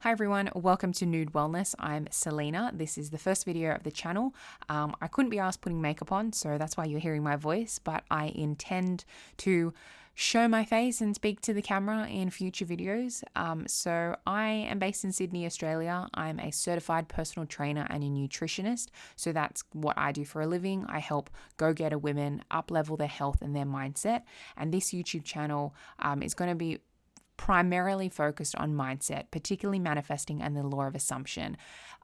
Hi everyone, welcome to Nude Wellness. I'm Celina. This is the first video of the channel. I couldn't be asked putting makeup on, so that's why you're hearing my voice, but I intend to show my face and speak to the camera in future videos. So I am based in Sydney, Australia. I'm a certified personal trainer and a nutritionist. So that's what I do for a living. I help go-getter women up-level their health and their mindset. And this YouTube channel is going to be primarily focused on mindset, particularly manifesting and the law of assumption.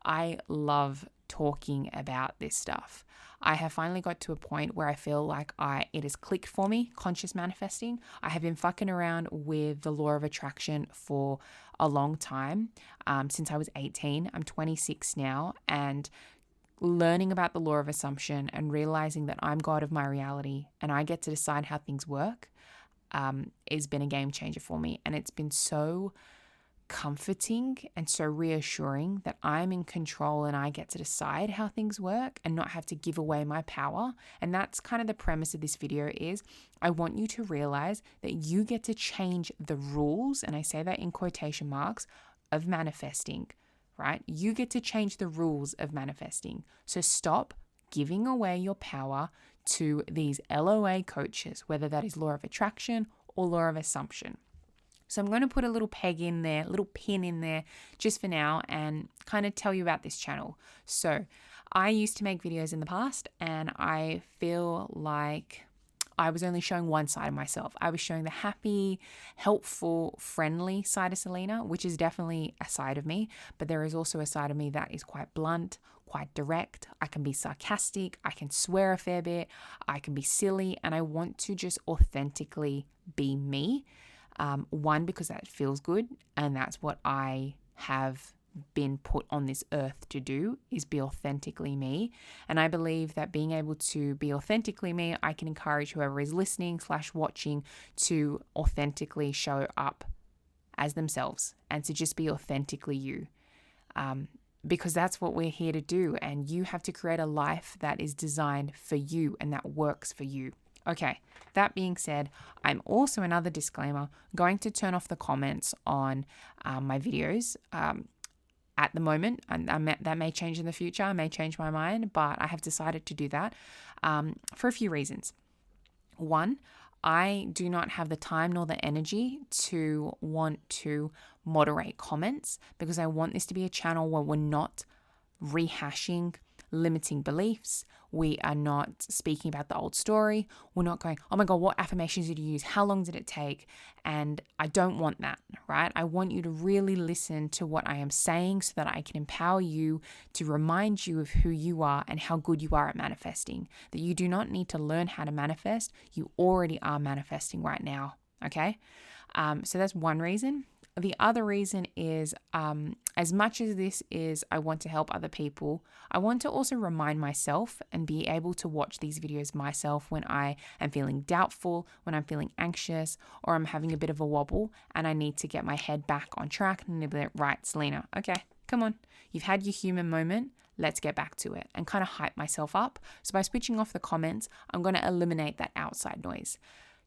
I love talking about this stuff. I have finally got to a point where I feel like it has clicked for me, conscious manifesting. I have been fucking around with the law of attraction for a long time, since I was 18. I'm 26 now, and learning about the law of assumption and realizing that I'm God of my reality and I get to decide how things work has been a game changer for me. And it's been so comforting and so reassuring that I'm in control and I get to decide how things work and not have to give away my power. And that's kind of the premise of this video is I want you to realize that you get to change the rules, and I say that in quotation marks, of manifesting, right? You get to change the rules of manifesting. So stop giving away your power to these LOA coaches, whether that is law of attraction or law of assumption. So I'm going to put a little peg in there, a little pin in there just for now and kind of tell you about this channel. So I used to make videos in the past and I feel like I was only showing one side of myself. I was showing the happy, helpful, friendly side of Celina, which is definitely a side of me, but there is also a side of me that is quite blunt, quite direct. I can be sarcastic, I can swear a fair bit, I can be silly, and I want to just authentically be me. One, because that feels good, and that's what I have been put on this earth to do, is be authentically me. And I believe that being able to be authentically me, I can encourage whoever is listening / watching to authentically show up as themselves and to just be authentically you. Because that's what we're here to do. And you have to create a life that is designed for you and that works for you. Okay, that being said, I'm also, another disclaimer, going to turn off the comments on my videos at the moment, and that may change in the future. I may change my mind, but I have decided to do that for a few reasons. One, I do not have the time nor the energy to want to moderate comments, because I want this to be a channel where we're not rehashing limiting beliefs. We are not speaking about the old story. We're not going, oh my God, what affirmations did you use? How long did it take? And I don't want that, right? I want you to really listen to what I am saying so that I can empower you, to remind you of who you are and how good you are at manifesting. That you do not need to learn how to manifest. You already are manifesting right now, okay? So that's one reason. The other reason is, as much as this is, I want to help other people, I want to also remind myself and be able to watch these videos myself when I am feeling doubtful, when I'm feeling anxious, or I'm having a bit of a wobble and I need to get my head back on track and be like, right, Celina, okay, come on. You've had your human moment. Let's get back to it, and kind of hype myself up. So by switching off the comments, I'm going to eliminate that outside noise.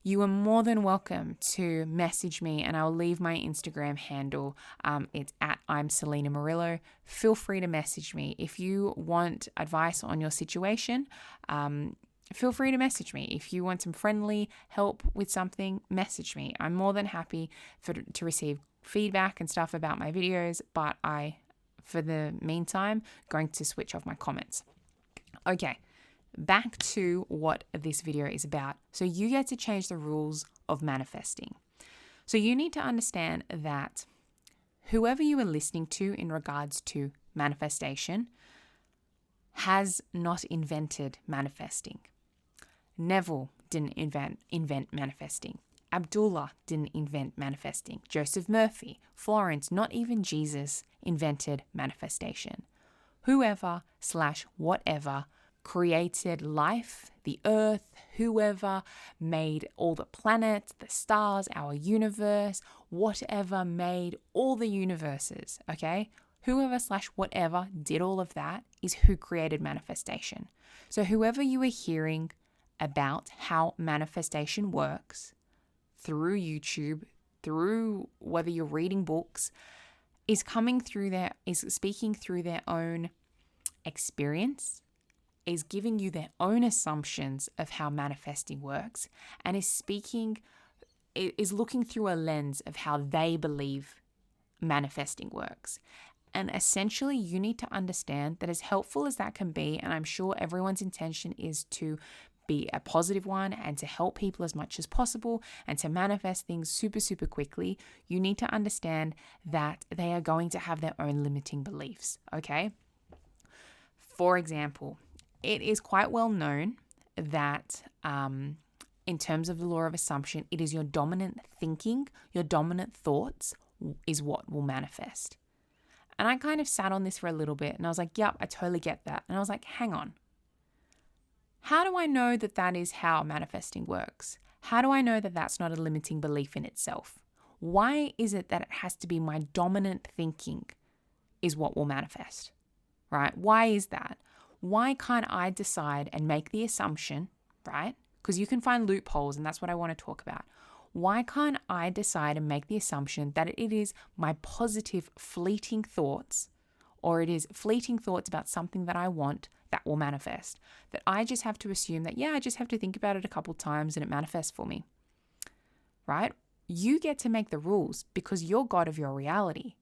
You are more than welcome to message me, and I'll leave my Instagram handle. It's at I'm Celina Murillo. Feel free to message me. If you want advice on your situation, feel free to message me. If you want some friendly help with something, message me. I'm more than happy to receive feedback and stuff about my videos, but for the meantime, going to switch off my comments. Okay. Back to what this video is about. So you get to change the rules of manifesting. So you need to understand that whoever you are listening to in regards to manifestation has not invented manifesting. Neville didn't invent manifesting. Abdullah didn't invent manifesting. Joseph Murphy, Florence, not even Jesus invented manifestation. Whoever / whatever created life, the earth, whoever made all the planets, the stars, our universe, whatever made all the universes, okay? Whoever / whatever did all of that is who created manifestation. So whoever you are hearing about how manifestation works through YouTube, through whether you're reading books, is speaking through their own experience, is giving you their own assumptions of how manifesting works, and is looking through a lens of how they believe manifesting works. And essentially, you need to understand that, as helpful as that can be, and I'm sure everyone's intention is to be a positive one and to help people as much as possible and to manifest things super, super quickly, you need to understand that they are going to have their own limiting beliefs, okay? For example, it is quite well known that in terms of the law of assumption, it is your dominant thinking, your dominant thoughts is what will manifest. And I kind of sat on this for a little bit and I was like, yep, I totally get that. And I was like, hang on. How do I know that that is how manifesting works? How do I know that that's not a limiting belief in itself? Why is it that it has to be my dominant thinking is what will manifest, right? Why is that? Why can't I decide and make the assumption, right? Because you can find loopholes, and that's what I want to talk about. Why can't I decide and make the assumption that it is my positive, fleeting thoughts, or it is fleeting thoughts about something that I want that will manifest? That I just have to assume that, yeah, I just have to think about it a couple times and it manifests for me, right? You get to make the rules because you're God of your reality.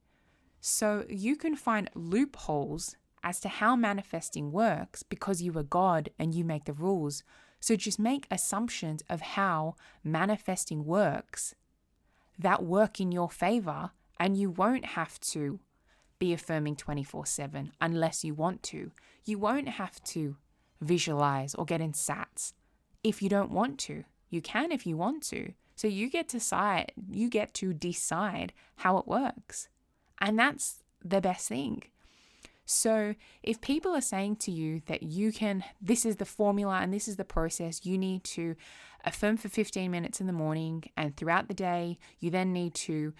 So you can find loopholes as to how manifesting works because you are God and you make the rules. So just make assumptions of how manifesting works that work in your favor, and you won't have to be affirming 24/7 unless you want to. You won't have to visualize or get in sats if you don't want to. You can if you want to. So you get to decide how it works. And that's the best thing. So if people are saying to you that this is the formula and this is the process, you need to affirm for 15 minutes in the morning, and throughout the day, you then need to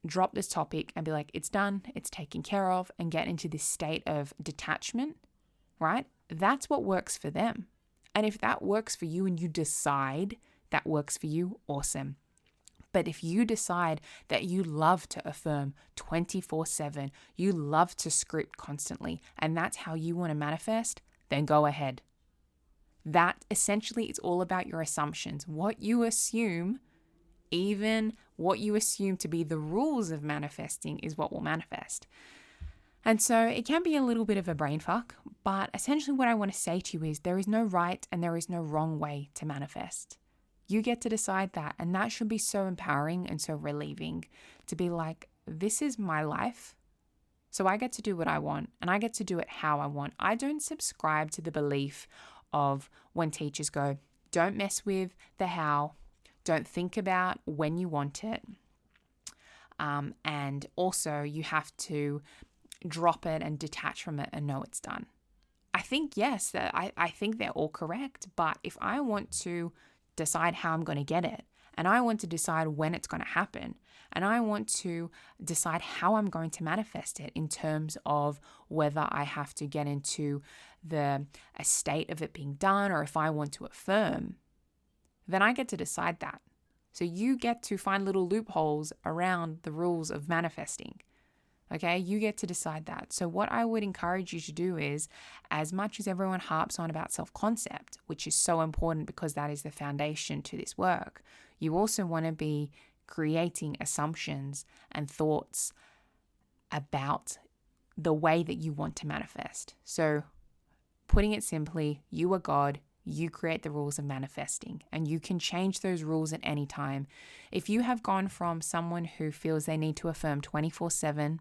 drop this topic and be like, it's done, it's taken care of, and get into this state of detachment, right? That's what works for them. And if that works for you and you decide that works for you, awesome. But if you decide that you love to affirm 24/7, you love to script constantly, and that's how you want to manifest, then go ahead. That essentially is all about your assumptions. What you assume, even what you assume to be the rules of manifesting, is what will manifest. And so it can be a little bit of a brain fuck, but essentially what I want to say to you is there is no right and there is no wrong way to manifest. You get to decide that, and that should be so empowering and so relieving to be like, this is my life, so I get to do what I want, and I get to do it how I want. I don't subscribe to the belief of when teachers go, don't mess with the how, don't think about when you want it, and also you have to drop it and detach from it and know it's done. I think, yes, that I think they're all correct, but if I want to decide how I'm going to get it, and I want to decide when it's going to happen, and I want to decide how I'm going to manifest it in terms of whether I have to get into a state of it being done or if I want to affirm, then I get to decide that. So you get to find little loopholes around the rules of manifesting. Okay, you get to decide that. So what I would encourage you to do is, as much as everyone harps on about self-concept, which is so important because that is the foundation to this work, you also want to be creating assumptions and thoughts about the way that you want to manifest. So putting it simply, you are God, you create the rules of manifesting, and you can change those rules at any time. If you have gone from someone who feels they need to affirm 24/7,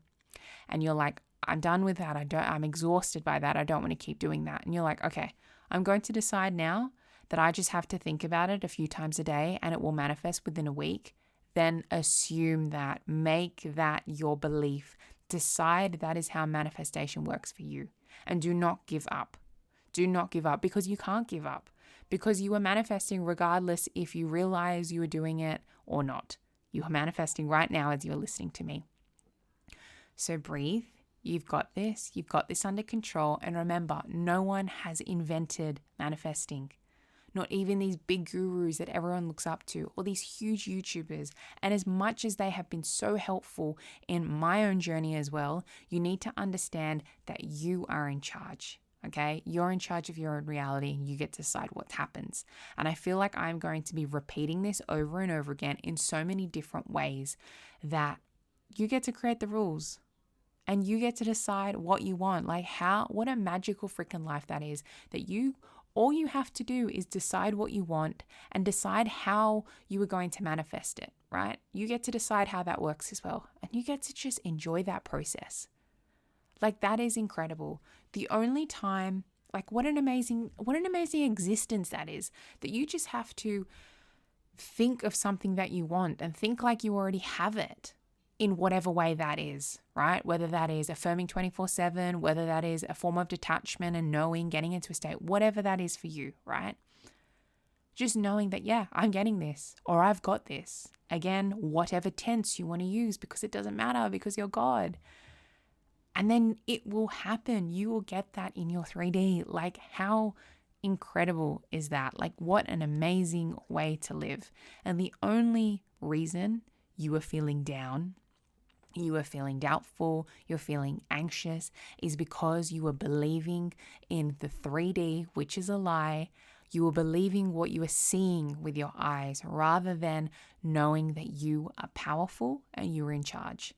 and you're like, I'm done with that. I'm exhausted by that. I don't want to keep doing that. And you're like, okay, I'm going to decide now that I just have to think about it a few times a day and it will manifest within a week. Then assume that, make that your belief. Decide that is how manifestation works for you. And do not give up. Do not give up, because you can't give up, because you are manifesting regardless if you realize you are doing it or not. You are manifesting right now as you're listening to me. So breathe. You've got this. You've got this under control. And remember, no one has invented manifesting. not even these big gurus that everyone looks up to, or these huge YouTubers. And as much as they have been so helpful in my own journey as well, you need to understand that you are in charge. Okay, you're in charge of your own reality and you get to decide what happens. And I feel like I'm going to be repeating this over and over again in so many different ways that you get to create the rules and you get to decide what you want. Like what a magical freaking life that is, that all you have to do is decide what you want and decide how you are going to manifest it, right? You get to decide how that works as well. And you get to just enjoy that process. Like that is incredible. The only time, like what an amazing existence that is, that you just have to think of something that you want and think like you already have it in whatever way that is, right? Whether that is affirming 24/7, whether that is a form of detachment and knowing, getting into a state, whatever that is for you, right? Just knowing that, yeah, I'm getting this or I've got this. Again, whatever tense you want to use, because it doesn't matter, because you're God. And then it will happen. You will get that in your 3D. Like, how incredible is that? Like, what an amazing way to live. And the only reason you are feeling down, you are feeling doubtful, you're feeling anxious, is because you are believing in the 3D, which is a lie. You are believing what you are seeing with your eyes rather than knowing that you are powerful and you're in charge.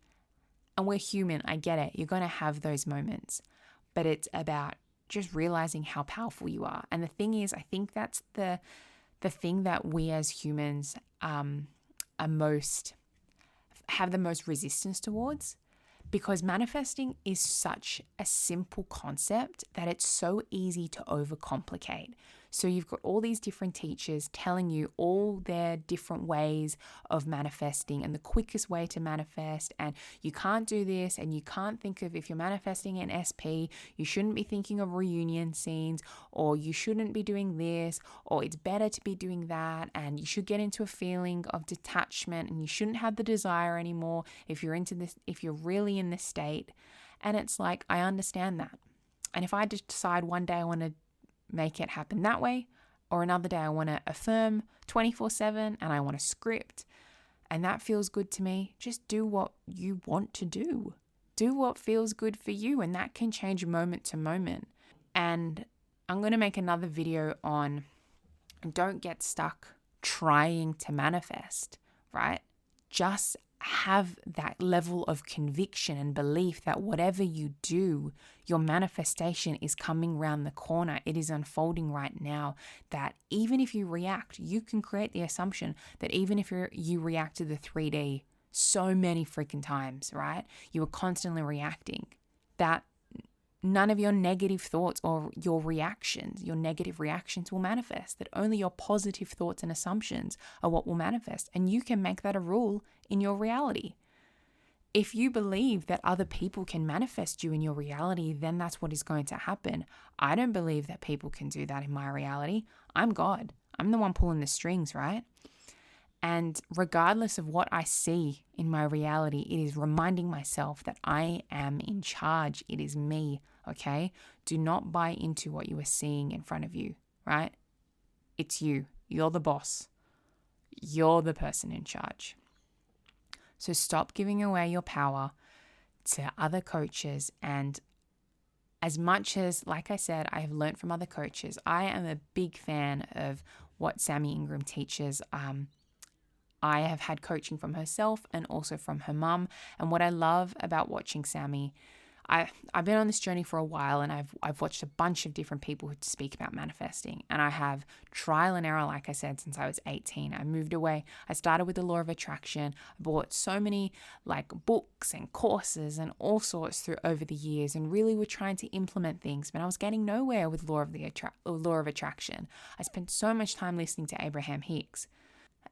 And we're human, I get it. You're going to have those moments, but it's about just realizing how powerful you are. And the thing is, I think that's the thing that we as humans have the most resistance towards, because manifesting is such a simple concept that it's so easy to overcomplicate. So you've got all these different teachers telling you all their different ways of manifesting and the quickest way to manifest, and you can't do this, and you can't think of, if you're manifesting an SP, you shouldn't be thinking of reunion scenes, or you shouldn't be doing this, or it's better to be doing that, and you should get into a feeling of detachment and you shouldn't have the desire anymore if you're into this, if you're really in this state. And it's like, I understand that. And if I just decide one day I want to make it happen that way, or another day I want to affirm 24/7 and I want to script, and that feels good to me, just do what you want to do. Do what feels good for you, and that can change moment to moment. And I'm going to make another video on don't get stuck trying to manifest, right? Just have that level of conviction and belief that whatever you do, your manifestation is coming round the corner. It is unfolding right now. That even if you react, you can create the assumption that even if you react to the 3D so many freaking times, right? You are constantly reacting. That none of your negative thoughts or your negative reactions will manifest, that only your positive thoughts and assumptions are what will manifest. And you can make that a rule in your reality. If you believe that other people can manifest you in your reality, then that's what is going to happen. I don't believe that people can do that in my reality. I'm God. I'm the one pulling the strings, right? And regardless of what I see in my reality, it is reminding myself that I am in charge. It is me, okay? Do not buy into what you are seeing in front of you, right? It's you. You're the boss. You're the person in charge. So stop giving away your power to other coaches. And as much as, like I said, I have learned from other coaches, I am a big fan of what Sammy Ingram teaches. I have had coaching from herself and also from her mum. And what I love about watching Sammy, I've been on this journey for a while, and I've watched a bunch of different people who speak about manifesting. And I have trial and error, like I said, since I was 18. I moved away. I started with the law of attraction. I bought so many books and courses and all sorts through over the years, and really were trying to implement things, but I was getting nowhere with law of attraction. I spent so much time listening to Abraham Hicks,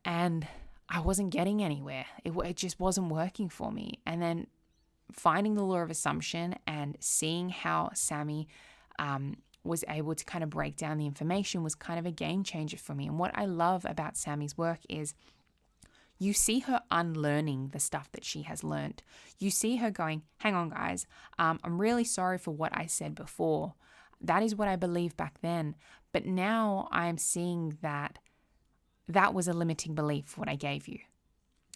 and I wasn't getting anywhere. It just wasn't working for me. And then finding the law of assumption and seeing how Sammy was able to kind of break down the information was kind of a game changer for me. And what I love about Sammy's work is you see her unlearning the stuff that she has learned. You see her going, hang on guys, I'm really sorry for what I said before. That is what I believed back then. But now I'm seeing that that was a limiting belief, what I gave you.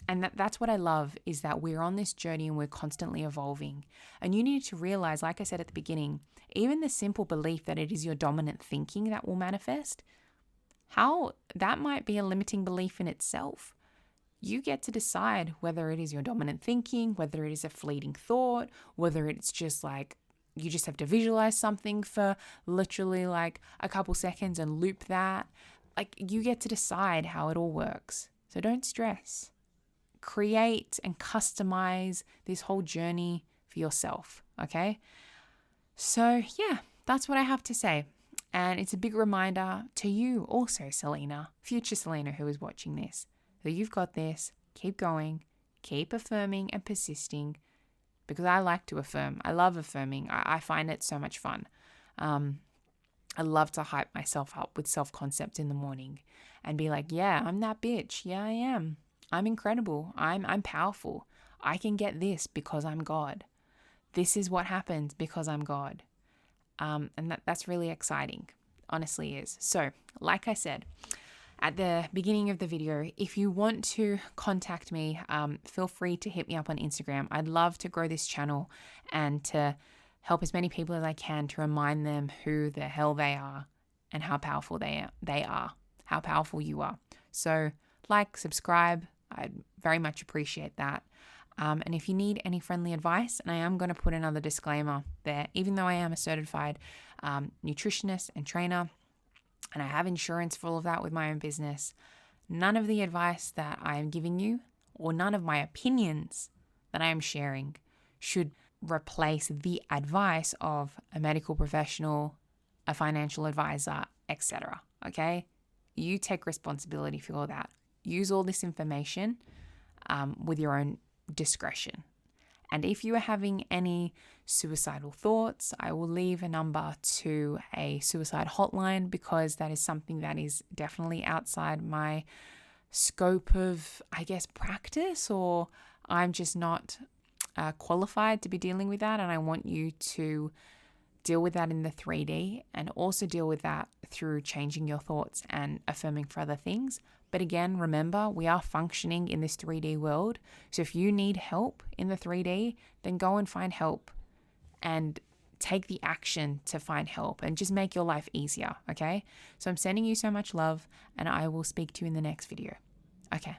And that's what I love, is that we're on this journey and we're constantly evolving. And you need to realize, like I said at the beginning, even the simple belief that it is your dominant thinking that will manifest, how that might be a limiting belief in itself. You get to decide whether it is your dominant thinking, whether it is a fleeting thought, whether it's just like you just have to visualize something for literally like a couple seconds and loop that. Like, you get to decide how it all works. So don't stress. Create and customize this whole journey for yourself, okay? So yeah, that's what I have to say. And it's a big reminder to you also, Celina, future Celina who is watching this, that you've got this. Keep going, keep affirming and persisting, because I like to affirm. I love affirming. I find it so much fun. I love to hype myself up with self-concept in the morning and be like, yeah, I'm that bitch. Yeah, I am. I'm incredible. I'm powerful. I can get this because I'm God. This is what happens because I'm God. And that's really exciting. Honestly is. So, like I said at the beginning of the video, if you want to contact me, feel free to hit me up on Instagram. I'd love to grow this channel and to help as many people as I can to remind them who the hell they are and how powerful they are, how powerful you are. So like, subscribe. I'd very much appreciate that. And if you need any friendly advice, and I am going to put another disclaimer there, even though I am a certified nutritionist and trainer, and I have insurance for all of that with my own business, none of the advice that I am giving you, or none of my opinions that I am sharing, should replace the advice of a medical professional, a financial advisor, etc. Okay? You take responsibility for all that. Use all this information with your own discretion. And if you are having any suicidal thoughts, I will leave a number to a suicide hotline, because that is something that is definitely outside my scope of, I guess, practice, or I'm just not qualified to be dealing with that. And I want you to deal with that in the 3D, and also deal with that through changing your thoughts and affirming for other things. But again, remember, we are functioning in this 3D world. So if you need help in the 3D, then go and find help and take the action to find help and just make your life easier, okay? So I'm sending you so much love, and I will speak to you in the next video. Okay.